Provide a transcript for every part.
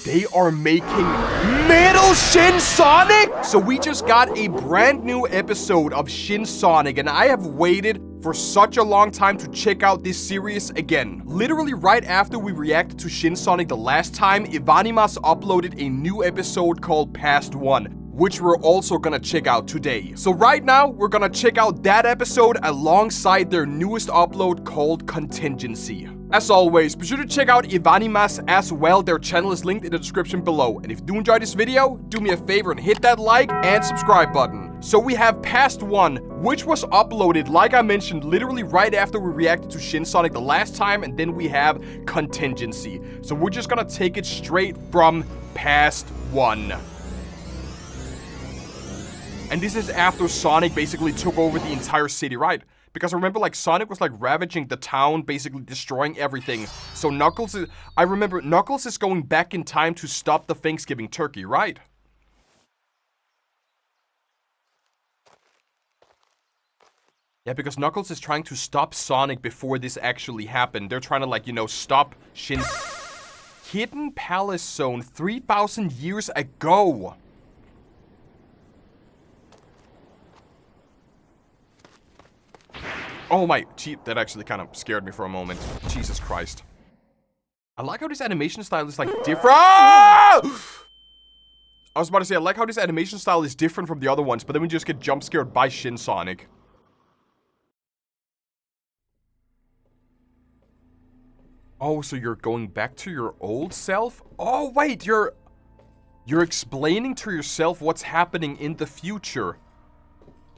They are making Metal Shin Sonic? So we just got a brand new episode of Shin Sonic, and I have waited for such a long time to check out this series again. Literally right after we reacted to Shin Sonic the last time, Evanimas uploaded a new episode called Past 1, which we're also gonna check out today. So right now, we're gonna check out that episode alongside their newest upload called Contingency. As always, be sure to check out Evanimas as well. Their channel is linked in the description below. And if you do enjoy this video, do me a favor and hit that like and subscribe button. So we have Past 1, which was uploaded, like I mentioned, literally right after we reacted to Shin Sonic the last time, and then we have Contingency. So we're just gonna take it straight from Past 1. And this is after Sonic basically took over the entire city, right? Because remember, like, Sonic was, like, ravaging the town, basically destroying everything. So Knuckles is... I remember Knuckles is going back in time to stop the Thanksgiving turkey, right? Yeah, because Knuckles is trying to stop Sonic before this actually happened. They're trying to, like, you know, stop Shin... Hidden Palace Zone 3,000 years ago. Oh my, gee, that actually kind of scared me for a moment. Jesus Christ. I like how this animation style is like different. I was about to say, I like how this animation style is different from the other ones, but then we just get jump scared by Shin Sonic. Oh, so you're going back to your old self? Oh, wait, you're explaining to yourself what's happening in the future.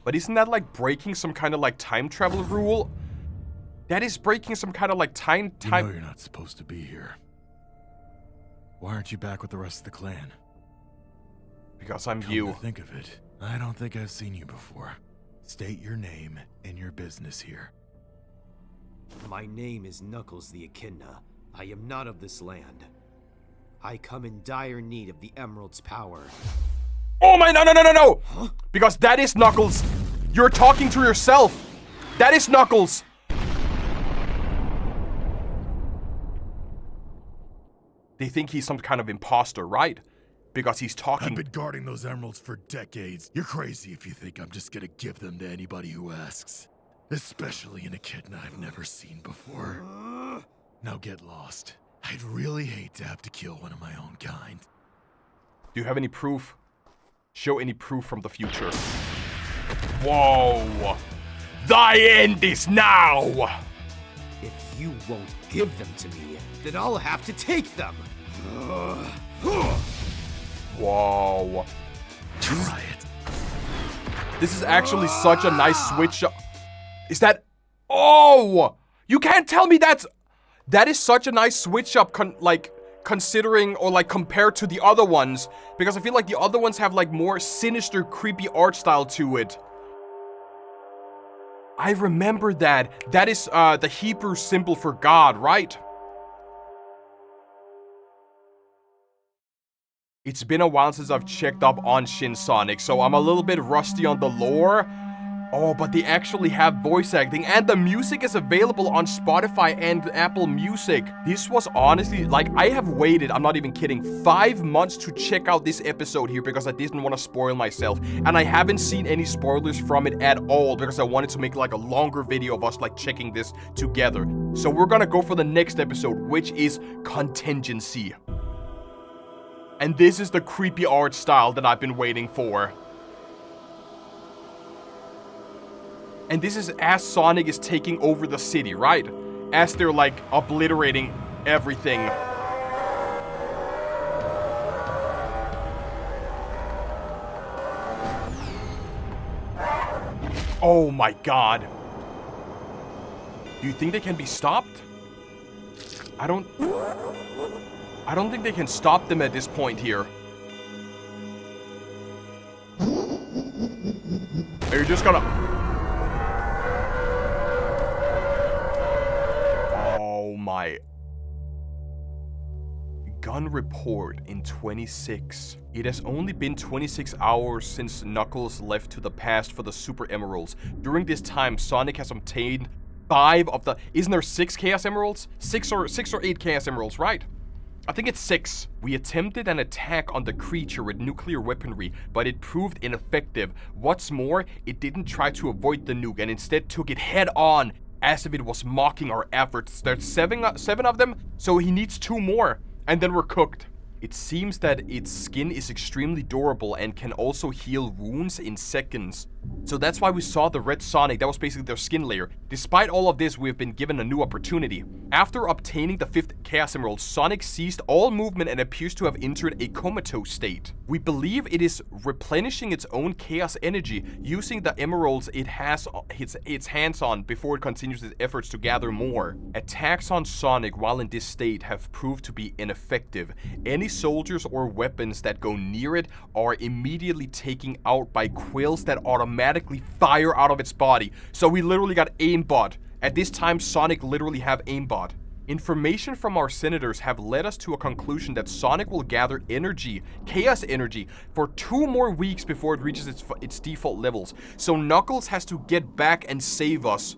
But isn't that like breaking some kind of like time travel rule? That is breaking some kind of like time... You know you're not supposed to be here. Why aren't you back with the rest of the clan? Because I'm Come you. to think of it, I don't think I've seen you before. State your name and your business here. My name is Knuckles the Echidna. I am not of this land. I come in dire need of the Emerald's power. Oh my, no! Huh? Because that is Knuckles. You're talking to yourself. That is Knuckles. They think he's some kind of imposter, right? Because he's talking. I've been guarding those emeralds for decades. You're crazy if you think I'm just gonna give them to anybody who asks. Especially an echidna I've never seen before. Now get lost. I'd really hate to have to kill one of my own kind. Do you have any proof? Show any proof from the future. Whoa! Thy end is now! If you won't give them to me, then I'll have to take them! Whoa. Try it. This is actually such a nice switch up. Is that... Oh! You can't tell me that's... That is such a nice switch up, considering or like compared to the other ones, because I feel like the other ones have like more sinister, creepy art style to it. I remember that. That is the Hebrew symbol for God, right? It's been a while since I've checked up on Shin Sonic, so I'm a little bit rusty on the lore. Oh, but they actually have voice acting, and the music is available on Spotify and Apple Music. This was honestly, like, I have waited, I'm not even kidding, 5 months to check out this episode here because I didn't want to spoil myself. And I haven't seen any spoilers from it at all because I wanted to make like a longer video of us like checking this together. So we're gonna go for the next episode, which is Contingency. And this is the creepy art style that I've been waiting for. And this is as Sonic is taking over the city, right? As they're, like, obliterating everything. Oh my god. Do you think they can be stopped? I don't think they can stop them at this point here. Are you just gonna... My gun report in 26. It has only been 26 hours since Knuckles left to the past for the Super Emeralds. During this time, Sonic has obtained 5 of the... Isn't there 6 Chaos Emeralds? 6 or 8 Chaos Emeralds, right? I think it's 6. We attempted an attack on the creature with nuclear weaponry, but it proved ineffective. What's more, it didn't try to avoid the nuke and instead took it head on, as if it was mocking our efforts. There's seven of them, so he needs 2 more, and then we're cooked. It seems that its skin is extremely durable and can also heal wounds in seconds. So that's why we saw the red Sonic. That was basically their skin layer. Despite all of this, we have been given a new opportunity. After obtaining the 5th Chaos Emerald, Sonic ceased all movement and appears to have entered a comatose state. We believe it is replenishing its own chaos energy using the emeralds it has its hands on before it continues its efforts to gather more. Attacks on Sonic while in this state have proved to be ineffective. Any soldiers or weapons that go near it are immediately taken out by quills that automatically fire out of its body. So we literally got aimbot. At this time, Sonic literally have aimbot. Information from our senators have led us to a conclusion that Sonic will gather energy, chaos energy, for 2 more weeks before it reaches its default levels. So Knuckles has to get back and save us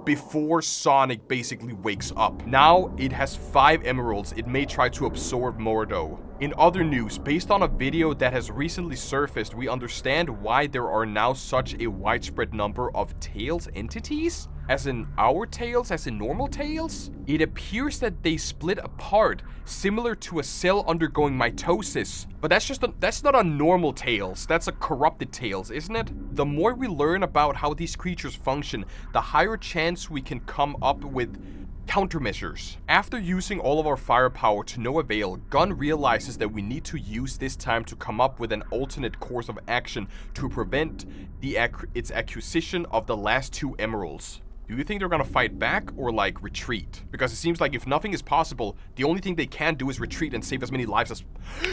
before Sonic basically wakes up. Now it has 5 emeralds. It may try to absorb more though. In other news, based on a video that has recently surfaced, we understand why there are now such a widespread number of Tails entities. As in our Tails, as in normal Tails? It appears that they split apart, similar to a cell undergoing mitosis. But that's not a normal Tails, that's a corrupted Tails, isn't it? The more we learn about how these creatures function, the higher chance we can come up with countermeasures. After using all of our firepower to no avail, Gunn realizes that we need to use this time to come up with an alternate course of action to prevent its acquisition of the last 2 emeralds. Do you think they're gonna fight back or like retreat? Because it seems like if nothing is possible, the only thing they can do is retreat and save as many lives as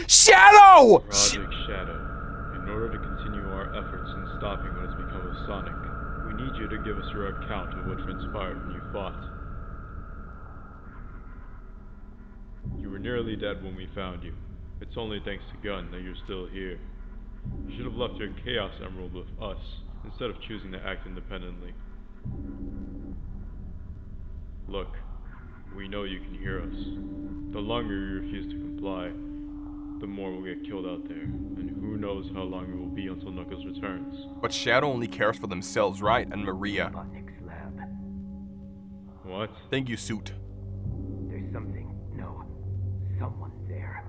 Shadow! Project Shadow. In order to continue our efforts in stopping what has become of Sonic, we need you to give us your account of what transpired when you fought. You were nearly dead when we found you. It's only thanks to Gunn that you're still here. You should have left your Chaos Emerald with us, instead of choosing to act independently. Look, we know you can hear us. The longer you refuse to comply, the more we'll get killed out there, and who knows how long it will be until Knuckles returns. But Shadow only cares for themselves, right? And Maria. Robotics lab. What? Thank you, Suit. There's something. No. Someone there.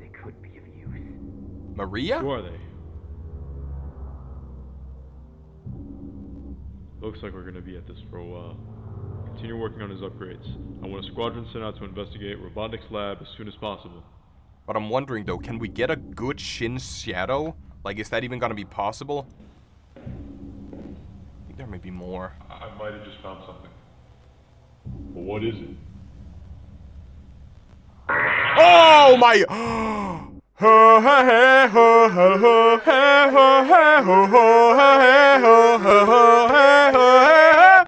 They could be of use. Maria? Who are they? Looks like we're gonna be at this for a while. Continue working on his upgrades. I want a squadron sent out to investigate Robotics Lab as soon as possible. But I'm wondering though, can we get a good Shin Shadow? Like, is that even gonna be possible? I think there may be more. I might have just found something. But what is it? Oh my!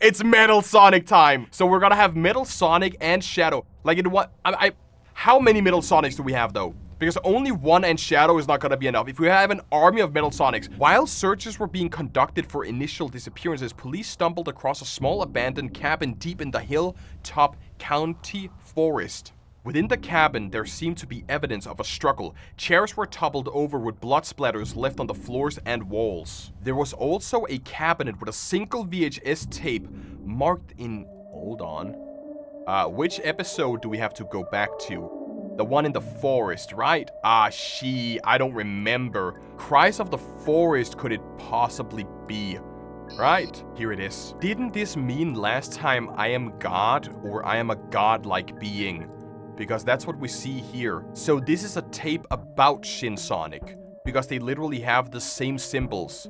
It's Metal Sonic time. So we're gonna have Metal Sonic and Shadow. Like in what? How many Metal Sonics do we have though? Because only 1 and Shadow is not gonna be enough. If we have an army of Metal Sonics. While searches were being conducted for initial disappearances, police stumbled across a small abandoned cabin deep in the hilltop county forest. Within the cabin, there seemed to be evidence of a struggle. Chairs were toppled over with blood splatters left on the floors and walls. There was also a cabinet with a single VHS tape marked in... Hold on. Which episode do we have to go back to? The one in the forest, right? I don't remember. Cries of the Forest could it possibly be? Right, here it is. Didn't this mean last time I am God or I am a godlike being? Because that's what we see here. So this is a tape about Shin Sonic. Because they literally have the same symbols.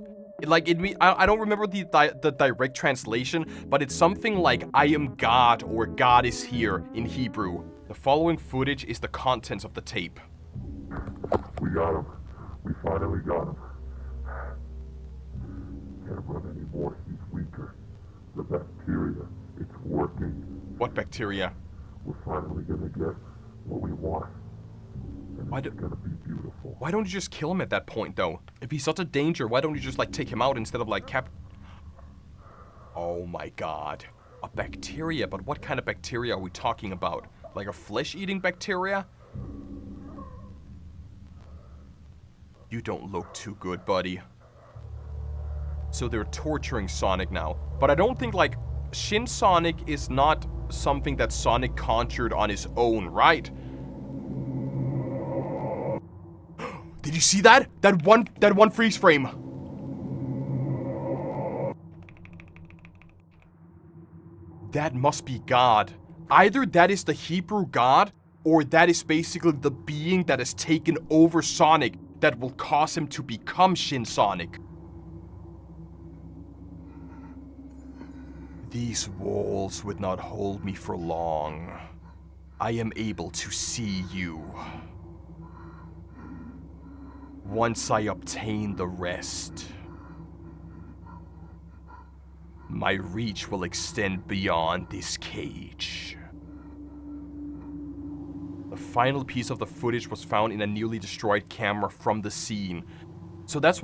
I don't remember the direct translation, but it's something like I am God or God is here in Hebrew. The following footage is the contents of the tape. We got him. We finally got him. Can't run anymore. He's weaker. The bacteria, it's working. What bacteria? We're finally gonna get what we want. And it's gonna be beautiful. Why don't you just kill him at that point, though? If he's such a danger, why don't you just, like, take him out instead of, like, Oh my god. A bacteria, but what kind of bacteria are we talking about? Like a flesh-eating bacteria? You don't look too good, buddy. So they're torturing Sonic now. But I don't think, like, Shin Sonic is not something that Sonic conjured on his own, right? Did you see that? That one freeze frame. That must be God. Either that is the Hebrew God, or that is basically the being that has taken over Sonic that will cause him to become Shin Sonic. These walls would not hold me for long. I am able to see you. Once I obtain the rest, my reach will extend beyond this cage. The final piece of the footage was found in a newly destroyed camera from the scene. So that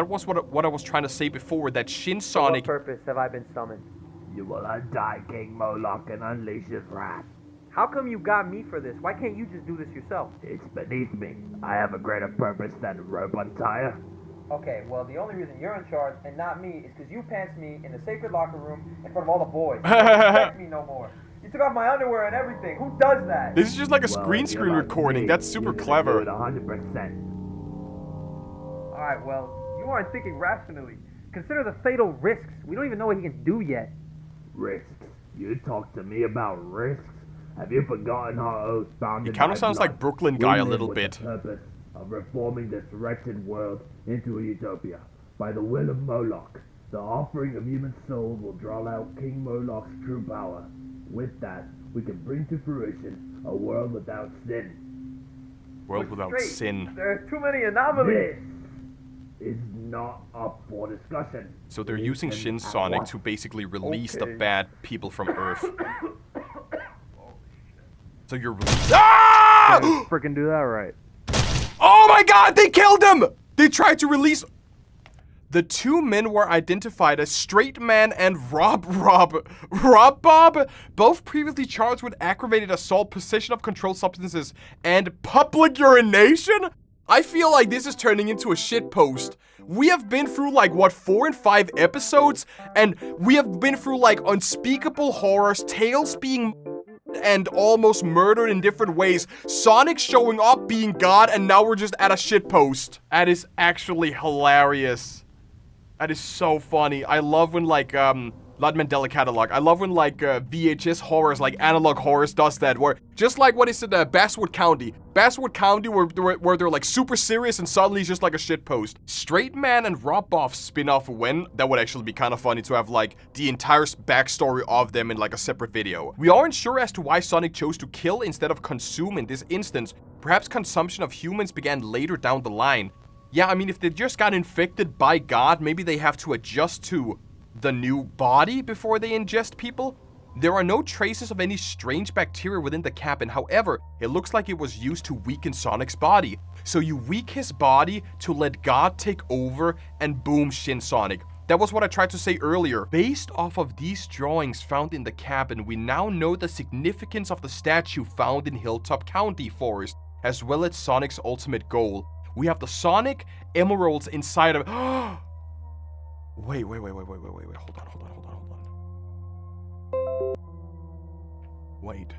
was what I was trying to say before, that Shin Sonic... For what purpose have I been summoned? You will untie King Moloch and unleash his wrath. How come you got me for this? Why can't you just do this yourself? It's beneath me. I have a greater purpose than rope untire. Okay, well, the only reason you're in charge and not me is because you pants me in the sacred locker room in front of all the boys. You don't respect me no more. You took off my underwear and everything. Who does that? This is just like a green screen recording. That's super clever. 100%. Alright, well, you aren't thinking rationally. Consider the fatal risks. We don't even know what he can do yet. Risks? You talk to me about risks? Have you forgotten how oath bound? He kind of sounds like Brooklyn Guy a little bit. The purpose of reforming this wretched world into a utopia. By the will of Moloch, the offering of human souls will draw out King Moloch's true power. With that, we can bring to fruition a world without sin. World without sin. There are too many anomalies. This is not up for discussion. So they're using Shin Sonic to basically release the bad people from Earth. So you're... Ah! Freaking do that right. Oh my god, they killed him! They tried to release... The two men were identified as Straight Man and Rob Bob, both previously charged with aggravated assault, possession of controlled substances, and public urination? I feel like this is turning into a shitpost. We have been through like, what, 4 and 5 episodes? And we have been through like unspeakable horrors, Tails being and almost murdered in different ways, Sonic showing up being God, and now we're just at a shitpost. That is actually hilarious. That is so funny. I love when like, not Mandela Catalog. I love when like VHS horrors, like Analog Horrors does that, where just like what is it, Basswood County. Basswood County where they're like super serious and suddenly it's just like a shitpost. Straight Man and Rob Boff spin-off when? That would actually be kind of funny to have like the entire backstory of them in like a separate video. We aren't sure as to why Sonic chose to kill instead of consume in this instance. Perhaps consumption of humans began later down the line. Yeah, I mean, if they just got infected by God, maybe they have to adjust to the new body before they ingest people? There are no traces of any strange bacteria within the cabin. However, it looks like it was used to weaken Sonic's body. So you weak his body to let God take over and boom, Shin Sonic. That was what I tried to say earlier. Based off of these drawings found in the cabin, we now know the significance of the statue found in Hilltop County Forest, as well as Sonic's ultimate goal. We have the Sonic emeralds inside of... Wait, hold on. Wait.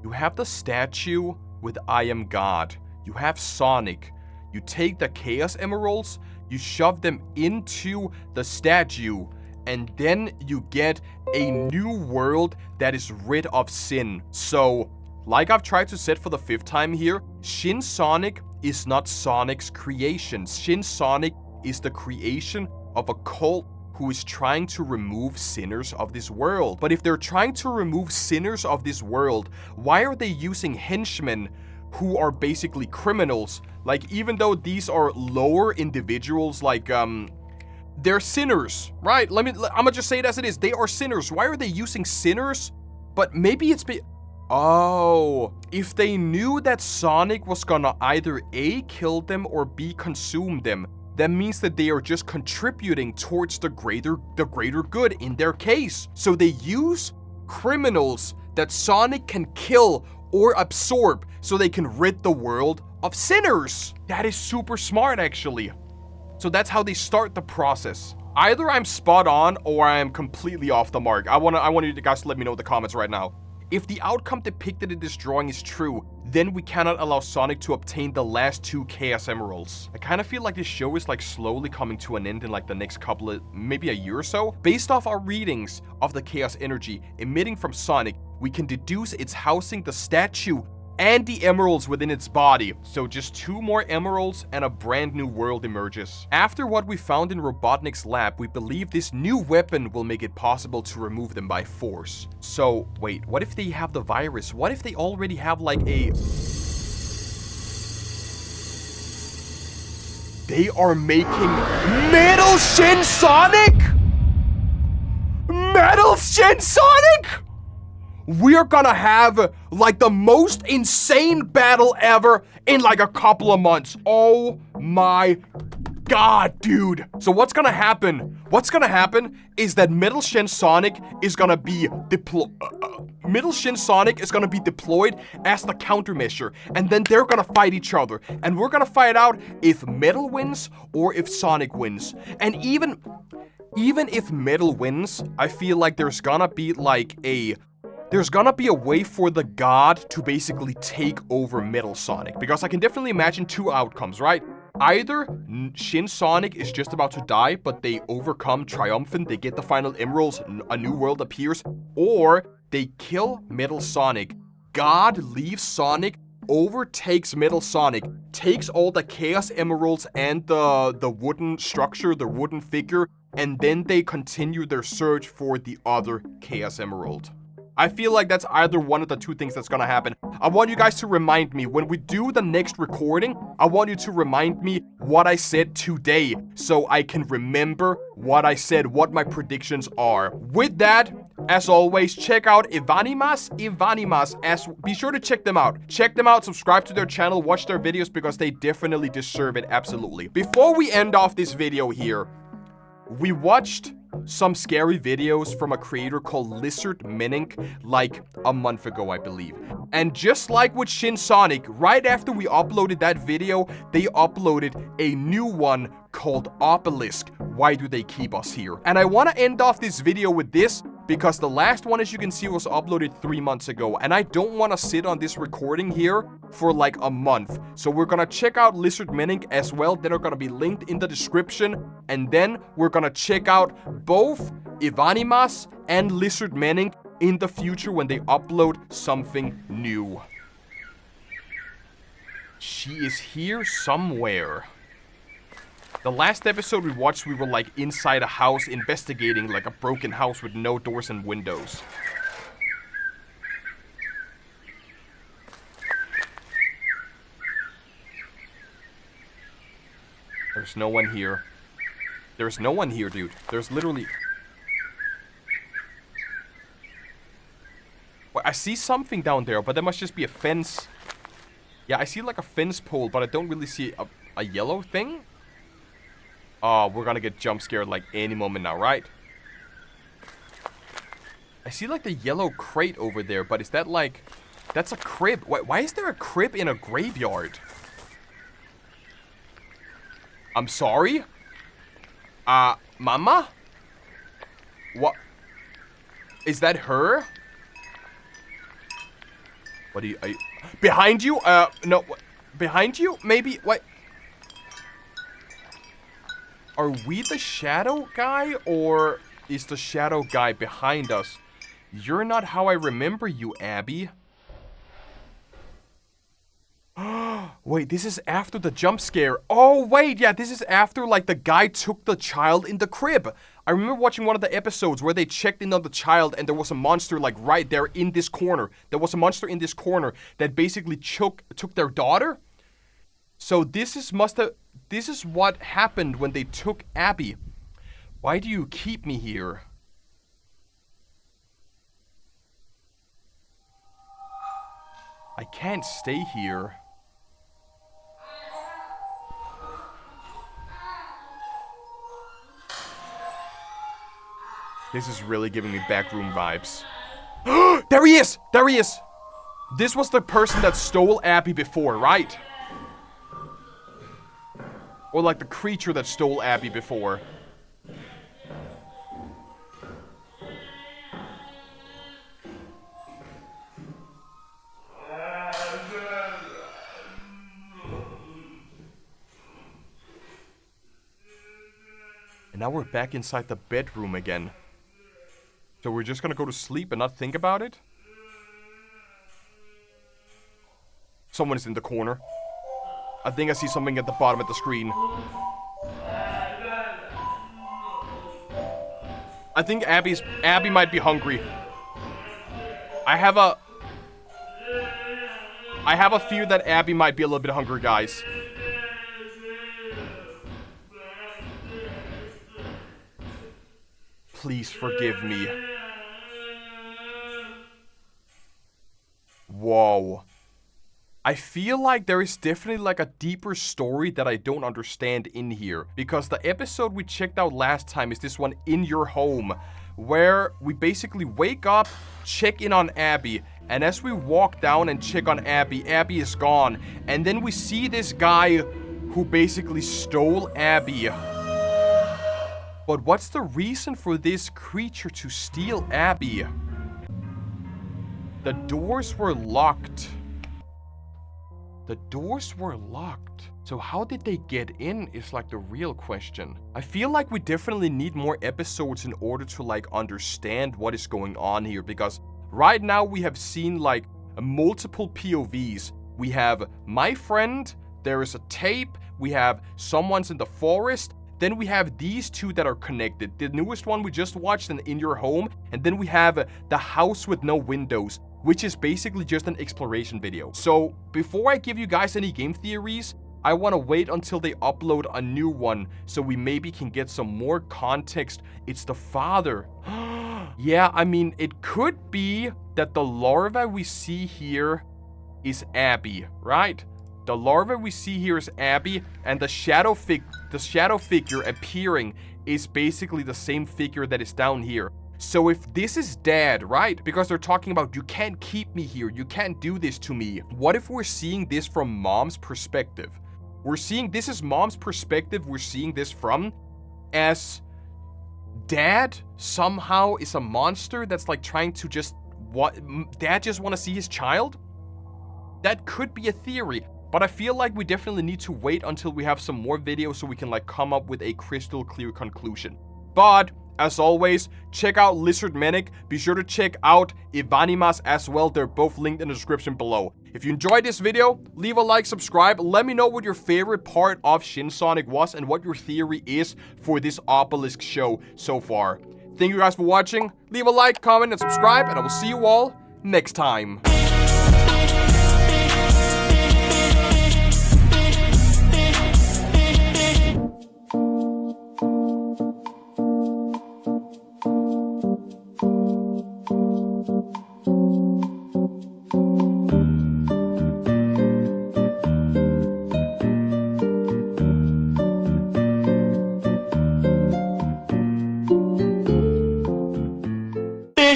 You have the statue with I am God. You have Sonic. You take the Chaos Emeralds, you shove them into the statue, and then you get a new world that is rid of sin. So, like I've tried to say for the 5th time here, Shin Sonic is not Sonic's creation. Shin Sonic is the creation of a cult who is trying to remove sinners of this world. But if they're trying to remove sinners of this world, why are they using henchmen who are basically criminals? Like, even though these are lower individuals, like, they're sinners, right? I'm gonna just say it as it is. They are sinners. Why are they using sinners? But maybe it's oh, if they knew that Sonic was gonna either A, kill them or B, consume them, that means that they are just contributing towards the greater good in their case. So they use criminals that Sonic can kill or absorb so they can rid the world of sinners. That is super smart, actually. So that's how they start the process. Either I'm spot on or I am completely off the mark. I want you guys to let me know in the comments right now. If the outcome depicted in this drawing is true, then we cannot allow Sonic to obtain the last 2 Chaos Emeralds. I kind of feel like this show is like slowly coming to an end in like the next couple of, maybe a year or so. Based off our readings of the Chaos Energy emitting from Sonic, we can deduce it's housing the statue and the emeralds within its body. So just 2 more emeralds and a brand new world emerges. After what we found in Robotnik's lab, we believe this new weapon will make it possible to remove them by force. So wait, what if they have the virus? What if they already have like a... They are making Metal Shin Sonic? Metal Shin Sonic? We're gonna have like the most insane battle ever in like a couple of months. Oh my god, dude. So what's gonna happen? What's gonna happen is that Metal Shin Sonic is gonna be deployed as the countermeasure, and then they're gonna fight each other, and we're gonna find out if Metal wins or if Sonic wins. And even if Metal wins, I feel like there's gonna be a way for the god to basically take over Metal Sonic. Because I can definitely imagine 2 outcomes, right? Either Shin Sonic is just about to die, but they overcome triumphant, they get the final emeralds, a new world appears, or they kill Metal Sonic. God leaves Sonic, overtakes Metal Sonic, takes all the Chaos Emeralds and the wooden structure, the wooden figure, and then they continue their search for the other Chaos Emerald. I feel like that's either one of the 2 things that's gonna happen. I want you guys to remind me, when we do the next recording, I want you to remind me what I said today, so I can remember what I said, what my predictions are. With that, as always, check out Evanimas. Be sure to check them out. Check them out, subscribe to their channel, watch their videos, because they definitely deserve it, absolutely. Before we end off this video here, we watched some scary videos from a creator called Lizardmeninc like a month ago, I believe. And just like with Shin Sonic, right after we uploaded that video, they uploaded a new one called Obelisk. Why do they keep us here? And I want to end off this video with this, because the last one, as you can see, was uploaded 3 months ago, and I don't want to sit on this recording here for like a month. So we're gonna check out Lizardmeninc as well. They're gonna be linked in the description, and then we're gonna check out both Evanimas and Lizardmeninc in the future when they upload something new. She is here somewhere. The last episode we watched, we were like inside a house investigating like a broken house with no doors and windows. There's no one here. There's no one here, dude. There's literally... Well, I see something down there, but that must just be a fence. Yeah, I see like a fence pole, but I don't really see a yellow thing. Oh, we're gonna get jump scared like any moment now, right? I see like the yellow crate over there, but is that like... That's a crib. Why is there a crib in a graveyard? I'm sorry? Mama? What? Is that her? What are you... Behind you? No. Behind you? Maybe? What? Are we the shadow guy, or is the shadow guy behind us? You're not how I remember you, Abby. Wait, this is after the jump scare. Oh, wait, yeah, this is after, like, the guy took the child in the crib. I remember watching one of the episodes where they checked in on the child and there was a monster, like, right there in this corner. There was a monster in this corner that basically took their daughter. So this is what happened when they took Abby. Why do you keep me here? I can't stay here. This is really giving me backroom vibes. There he is! There he is! This was the person that stole Abby before, right? Or like the creature that stole Abby before. And now we're back inside the bedroom again. So we're just gonna go to sleep and not think about it? Someone is in the corner. I think I see something at the bottom of the screen. I think Abby might be hungry. I have a fear that Abby might be a little bit hungry, guys. Please forgive me. Whoa. I feel like there is definitely like a deeper story that I don't understand in here. Because the episode we checked out last time is this one, In Your Home. Where we basically wake up, check in on Abby. And as we walk down and check on Abby, Abby is gone. And then we see this guy who basically stole Abby. But what's the reason for this creature to steal Abby? The doors were locked. The doors were locked. So how did they get in is like the real question. I feel like we definitely need more episodes in order to like understand what is going on here. Because right now we have seen like multiple POVs. We have my friend, there is a tape, we have someone's in the forest. Then we have these two that are connected. The newest one we just watched, In Your Home. And then we have the house with no windows, which is basically just an exploration video. So before I give you guys any game theories, I want to wait until they upload a new one so we maybe can get some more context. It's the father. Yeah, I mean, it could be that the larva we see here is Abby, right? The larva we see here is Abby, and the shadow figure appearing is basically the same figure that is down here. So if this is Dad, right? Because they're talking about, you can't keep me here, you can't do this to me. What if we're seeing this from Mom's perspective? We're seeing this is Mom's perspective, we're seeing this from as Dad somehow is a monster that's like trying to just, Dad just want to see his child? That could be a theory. But I feel like we definitely need to wait until we have some more videos so we can like come up with a crystal clear conclusion. But as always, check out Lizardmeninc. Be sure to check out Evanimas as well. They're both linked in the description below. If you enjoyed this video, leave a like, subscribe. Let me know what your favorite part of Sonic was and what your theory is for this Obelisk show so far. Thank you guys for watching. Leave a like, comment, and subscribe, and I will see you all next time.